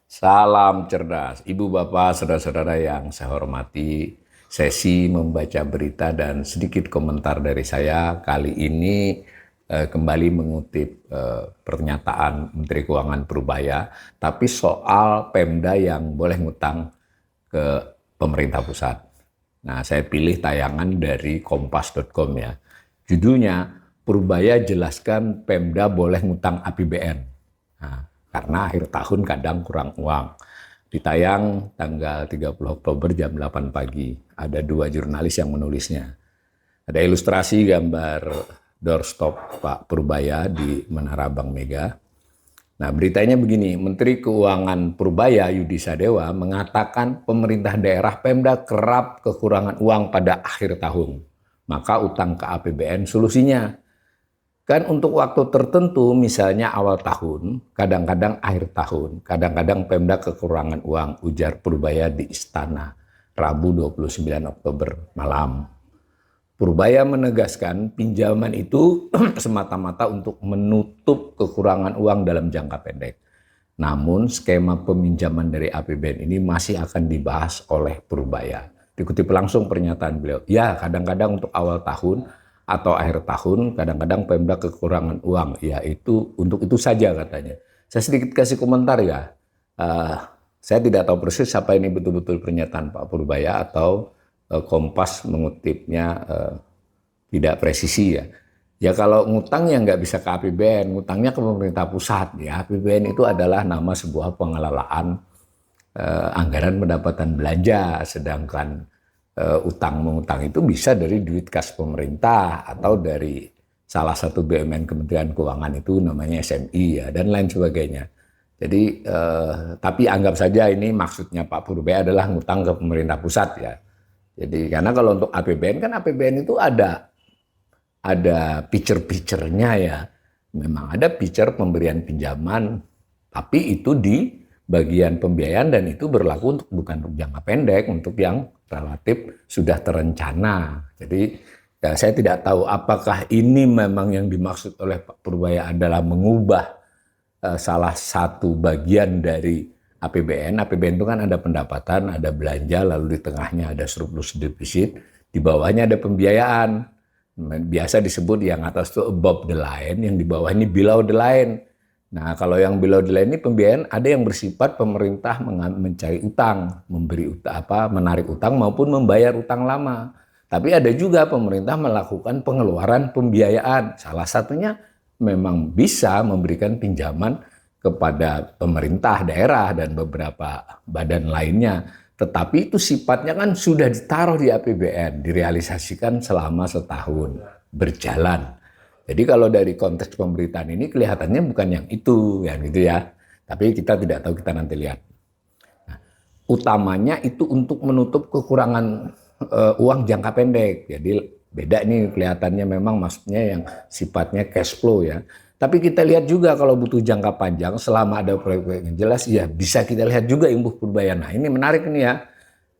Salam cerdas, Ibu Bapak, saudara-saudara yang saya hormati. Sesi membaca berita dan sedikit komentar dari saya kali ini kembali mengutip pernyataan Menteri Keuangan Purbaya, tapi soal Pemda yang boleh ngutang ke pemerintah pusat. Nah, saya pilih tayangan dari kompas.com ya. Judulnya, Purbaya jelaskan Pemda boleh ngutang APBN. Nah, karena akhir tahun kadang kurang uang. Ditayang tanggal 30 Oktober jam 8 pagi. Ada dua jurnalis yang menulisnya. Ada ilustrasi gambar doorstop Pak Purbaya di Menara Bank Mega. Nah, beritanya begini, Menteri Keuangan Purbaya Yudi Sadewa mengatakan pemerintah daerah Pemda kerap kekurangan uang pada akhir tahun. Maka utang ke APBN solusinya. Kan untuk waktu tertentu, misalnya awal tahun, kadang-kadang akhir tahun, kadang-kadang Pemda kekurangan uang, ujar Purbaya di Istana, Rabu 29 Oktober malam. Purbaya menegaskan pinjaman itu semata-mata untuk menutup kekurangan uang dalam jangka pendek. Namun skema peminjaman dari APBN ini masih akan dibahas oleh Purbaya. Dikutip langsung pernyataan beliau, ya kadang-kadang untuk awal tahun, atau akhir tahun kadang-kadang Pemda kekurangan uang, yaitu untuk itu saja katanya. Saya sedikit kasih komentar ya, saya tidak tahu persis apa ini betul-betul pernyataan Pak Purbaya atau Kompas mengutipnya tidak presisi ya. Ya kalau ngutang ya nggak bisa ke APBN, ngutangnya ke pemerintah pusat ya. APBN itu adalah nama sebuah pengelolaan anggaran pendapatan belanja, sedangkan utang mengutang itu bisa dari duit kas pemerintah atau dari salah satu BUMN Kementerian Keuangan itu namanya SMI ya dan lain sebagainya. Jadi tapi anggap saja ini maksudnya Pak Purbaya adalah ngutang ke pemerintah pusat ya. Jadi karena kalau untuk APBN kan APBN itu ada feature-feature-nya ya. Memang ada feature pemberian pinjaman, tapi itu di bagian pembiayaan dan itu berlaku untuk bukan untuk jangka pendek, untuk yang relatif sudah terencana. Jadi ya, saya tidak tahu apakah ini memang yang dimaksud oleh Pak Purbaya adalah mengubah salah satu bagian dari APBN. APBN itu kan ada pendapatan, ada belanja, lalu di tengahnya ada surplus defisit, di bawahnya ada pembiayaan. Biasa disebut yang atas itu above the line, yang di bawah ini below the line. Nah, kalau yang below the line ini pembiayaan ada yang bersifat pemerintah mencari utang, memberi utang menarik utang maupun membayar utang lama. Tapi ada juga pemerintah melakukan pengeluaran pembiayaan. Salah satunya memang bisa memberikan pinjaman kepada pemerintah daerah dan beberapa badan lainnya. Tetapi itu sifatnya kan sudah ditaruh di APBN, direalisasikan selama setahun berjalan. Jadi kalau dari konteks pemberitaan ini kelihatannya bukan yang itu, ya gitu ya. Tapi kita tidak tahu, kita nanti lihat. Nah, utamanya itu untuk menutup kekurangan uang jangka pendek. Jadi beda nih kelihatannya memang maksudnya yang sifatnya cash flow ya. Tapi kita lihat juga kalau butuh jangka panjang selama ada proyek-proyek yang jelas ya bisa kita lihat juga Ibu Purbaya. Nah ini menarik nih ya.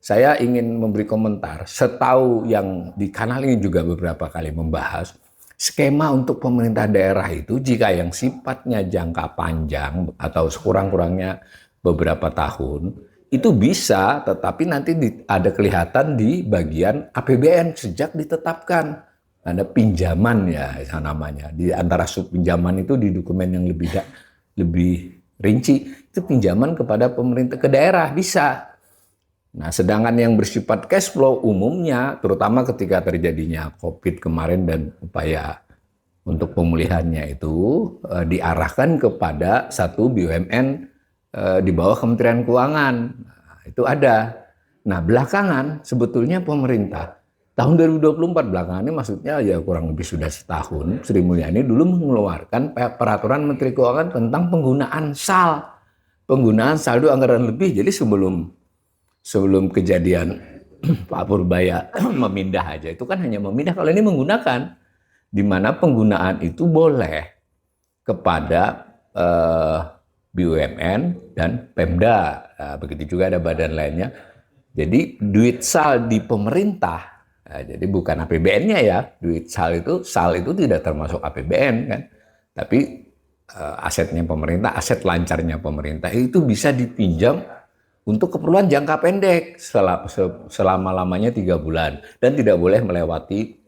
Saya ingin memberi komentar. Setahu yang di kanal ini juga beberapa kali membahas skema untuk pemerintah daerah itu jika yang sifatnya jangka panjang atau sekurang-kurangnya beberapa tahun itu bisa, tetapi nanti ada kelihatan di bagian APBN sejak ditetapkan. Ada pinjaman ya namanya. Di antara sub pinjaman itu di dokumen yang lebih rinci itu pinjaman kepada pemerintah ke daerah bisa. Nah, sedangkan yang bersifat cash flow umumnya, terutama ketika terjadinya COVID kemarin dan upaya untuk pemulihannya itu diarahkan kepada satu BUMN di bawah Kementerian Keuangan. Nah, itu ada. Nah, belakangan sebetulnya pemerintah tahun 2024 belakangan ini maksudnya ya kurang lebih sudah setahun, Sri Mulyani dulu mengeluarkan peraturan Menteri Keuangan tentang penggunaan saldo anggaran lebih. Jadi sebelum kejadian Pak Purbaya memindah aja itu kan hanya memindah, kalau ini menggunakan, di mana penggunaan itu boleh kepada BUMN dan Pemda. Nah, begitu juga ada badan lainnya. Jadi duit sal di pemerintah Jadi bukan APBN-nya ya, duit SAL itu tidak termasuk APBN kan. Tapi asetnya pemerintah, aset lancarnya pemerintah itu bisa dipinjam untuk keperluan jangka pendek selama-lamanya 3 bulan dan tidak boleh melewati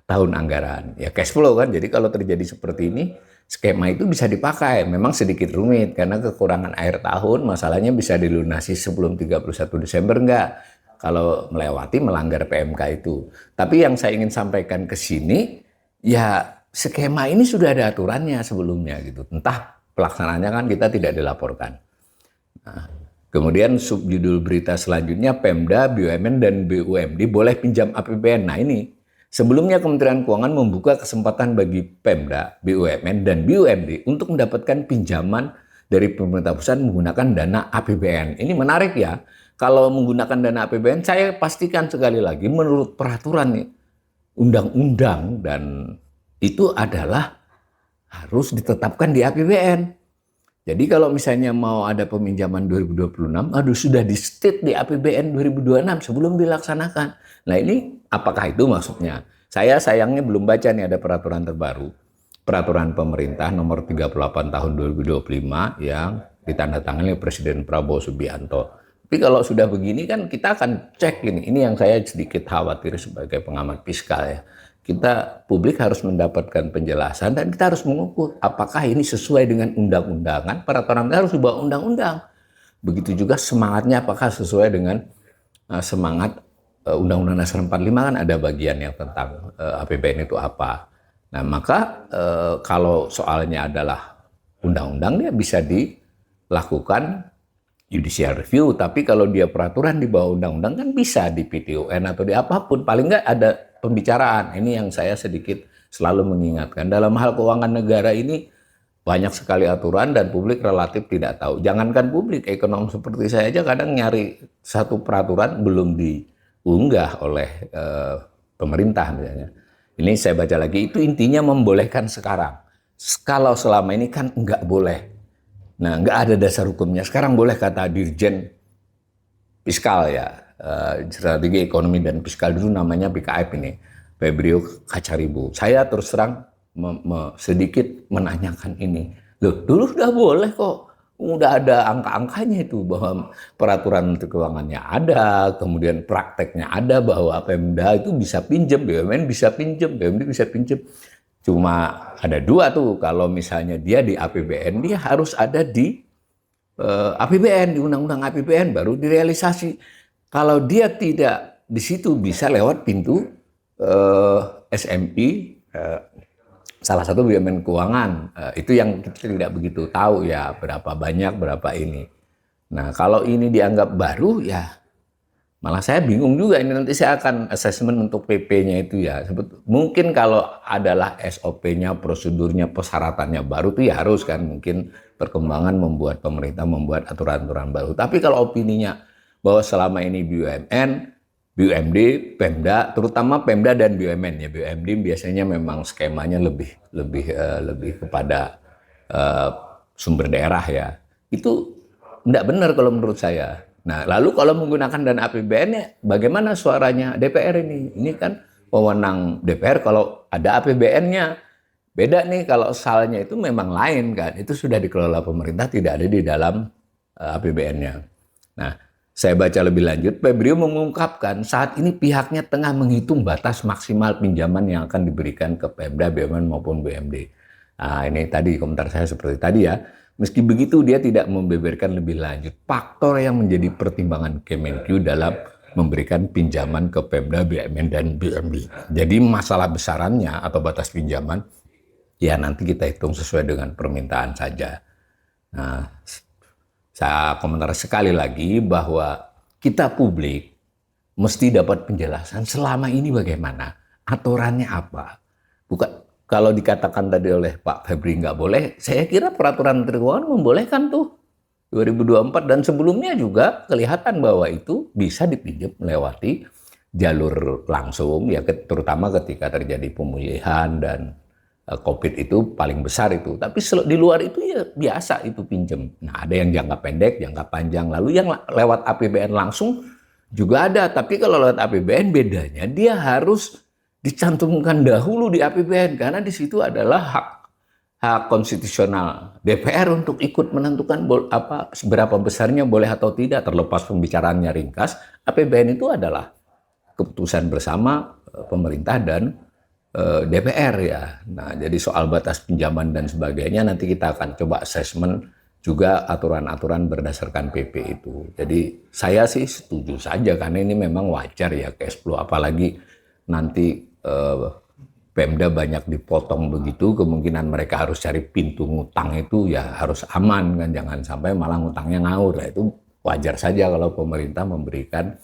tahun anggaran. Ya cash flow kan, jadi kalau terjadi seperti ini, skema itu bisa dipakai. Memang sedikit rumit karena kekurangan akhir tahun, masalahnya bisa dilunasi sebelum 31 Desember enggak. Kalau melewati melanggar PMK itu. Tapi yang saya ingin sampaikan ke sini, ya skema ini sudah ada aturannya sebelumnya gitu. Entah pelaksanaannya kan kita tidak dilaporkan. Nah, kemudian subjudul berita selanjutnya, Pemda, BUMN, dan BUMD boleh pinjam APBN. Nah ini, sebelumnya Kementerian Keuangan membuka kesempatan bagi Pemda, BUMN, dan BUMD untuk mendapatkan pinjaman dari pemerintah pusat menggunakan dana APBN. Ini menarik ya. Kalau menggunakan dana APBN, saya pastikan sekali lagi menurut peraturan undang-undang dan itu adalah harus ditetapkan di APBN. Jadi kalau misalnya mau ada peminjaman 2026, sudah di-state di APBN 2026 sebelum dilaksanakan. Nah ini apakah itu maksudnya? Saya sayangnya belum baca nih ada peraturan terbaru. Peraturan pemerintah nomor 38 tahun 2025 yang ditandatangani oleh Presiden Prabowo Subianto. Tapi kalau sudah begini kan kita akan cek ini. Ini yang saya sedikit khawatir sebagai pengamat fiskal ya. Kita publik harus mendapatkan penjelasan dan kita harus mengukur apakah ini sesuai dengan undang-undangan. Peraturan harus dibawa undang-undang. Begitu juga semangatnya apakah sesuai dengan semangat Undang-Undang Dasar 45 kan ada bagian yang tentang APBN itu apa. Nah maka kalau soalnya adalah undang-undang dia bisa dilakukan judicial review, tapi kalau dia peraturan di bawah undang-undang kan bisa di PT-UN atau di apapun, paling nggak ada pembicaraan. Ini yang saya sedikit selalu mengingatkan. Dalam hal keuangan negara ini banyak sekali aturan dan publik relatif tidak tahu. Jangankan publik, ekonom seperti saya aja kadang nyari satu peraturan belum diunggah oleh pemerintah misalnya. Ini saya baca lagi, itu intinya membolehkan sekarang. Kalau selama ini kan nggak boleh. Nah, nggak ada dasar hukumnya. Sekarang boleh kata Dirjen Fiskal ya, Strategi Ekonomi dan Fiskal dulu namanya BKF ini, Febrio Kacaribu. Saya terus terang sedikit menanyakan ini. Loh, dulu sudah boleh kok. Udah ada angka-angkanya itu bahwa peraturan Menteri Keuangannya ada, kemudian prakteknya ada bahwa Pemda itu bisa pinjam, BUMN bisa pinjam, BUMD bisa pinjam. Cuma ada dua tuh, kalau misalnya dia di APBN, dia harus ada di APBN, di Undang-Undang APBN baru direalisasi. Kalau dia tidak di situ bisa lewat pintu SMI, salah satu BUMN keuangan. Itu yang kita tidak begitu tahu ya, berapa banyak, berapa ini. Nah kalau ini dianggap baru ya, malah saya bingung juga ini nanti saya akan assessment untuk PP-nya itu ya. Mungkin kalau adalah SOP-nya, prosedurnya, persyaratannya baru tuh ya harus kan. Mungkin perkembangan membuat pemerintah membuat aturan-aturan baru. Tapi kalau opininya bahwa selama ini BUMN, BUMD, Pemda, terutama Pemda dan BUMN ya. BUMD biasanya memang skemanya lebih kepada sumber daerah ya. Itu enggak benar kalau menurut saya. Nah, lalu kalau menggunakan dana APBN ya bagaimana suaranya DPR ini? Ini kan wewenang DPR kalau ada APBN-nya. Beda nih kalau salnya itu memang lain kan. Itu sudah dikelola pemerintah, tidak ada di dalam APBN-nya. Nah, saya baca lebih lanjut, Febrio mengungkapkan saat ini pihaknya tengah menghitung batas maksimal pinjaman yang akan diberikan ke Pemda, BUMN maupun BUMD. Nah, ini tadi komentar saya seperti tadi ya. Meski begitu, dia tidak membeberkan lebih lanjut faktor yang menjadi pertimbangan Kemenq dalam memberikan pinjaman ke Pemda, BUMN, dan BUMD. Jadi masalah besarannya atau batas pinjaman, ya nanti kita hitung sesuai dengan permintaan saja. Nah, saya komentar sekali lagi bahwa kita publik mesti dapat penjelasan selama ini bagaimana, aturannya apa. Bukan. Kalau dikatakan tadi oleh Pak Febri nggak boleh, saya kira peraturan Menteri Keuangan membolehkan tuh 2024 dan sebelumnya juga kelihatan bahwa itu bisa dipinjam melewati jalur langsung ya, terutama ketika terjadi pemulihan dan COVID itu paling besar itu. Tapi di luar itu ya biasa itu pinjam. Nah ada yang jangka pendek, jangka panjang, lalu yang lewat APBN langsung Juga ada, tapi kalau lewat APBN bedanya dia harus dicantumkan dahulu di APBN karena di situ adalah hak konstitusional DPR untuk ikut menentukan seberapa besarnya boleh atau tidak, terlepas pembicaraannya ringkas. APBN itu adalah keputusan bersama pemerintah dan DPR ya. Nah, jadi soal batas pinjaman dan sebagainya nanti kita akan coba assessment juga aturan-aturan berdasarkan PP itu. Jadi saya sih setuju saja karena ini memang wajar ya cash flow, apalagi nanti Pemda banyak dipotong begitu, kemungkinan mereka harus cari pintu ngutang itu ya harus aman kan, jangan sampai malah ngutangnya ngawur. Nah, itu wajar saja kalau pemerintah memberikan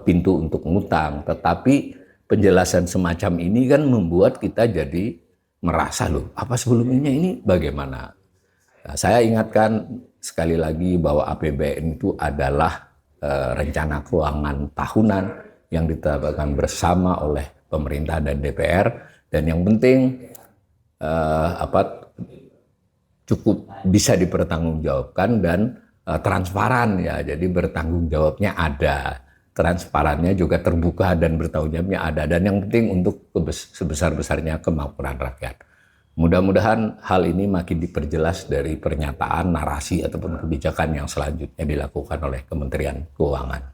pintu untuk ngutang, tetapi penjelasan semacam ini kan membuat kita jadi merasa loh, apa sebelumnya ini bagaimana? Nah, saya ingatkan sekali lagi bahwa APBN itu adalah rencana keuangan tahunan yang ditetapkan bersama oleh pemerintah dan DPR, dan yang penting cukup bisa dipertanggungjawabkan dan transparan ya. Jadi bertanggung jawabnya ada, transparannya juga terbuka dan bertanggung jawabnya ada, dan yang penting untuk sebesar-besarnya kemakmuran rakyat. Mudah-mudahan hal ini makin diperjelas dari pernyataan, narasi, ataupun kebijakan yang selanjutnya dilakukan oleh Kementerian Keuangan.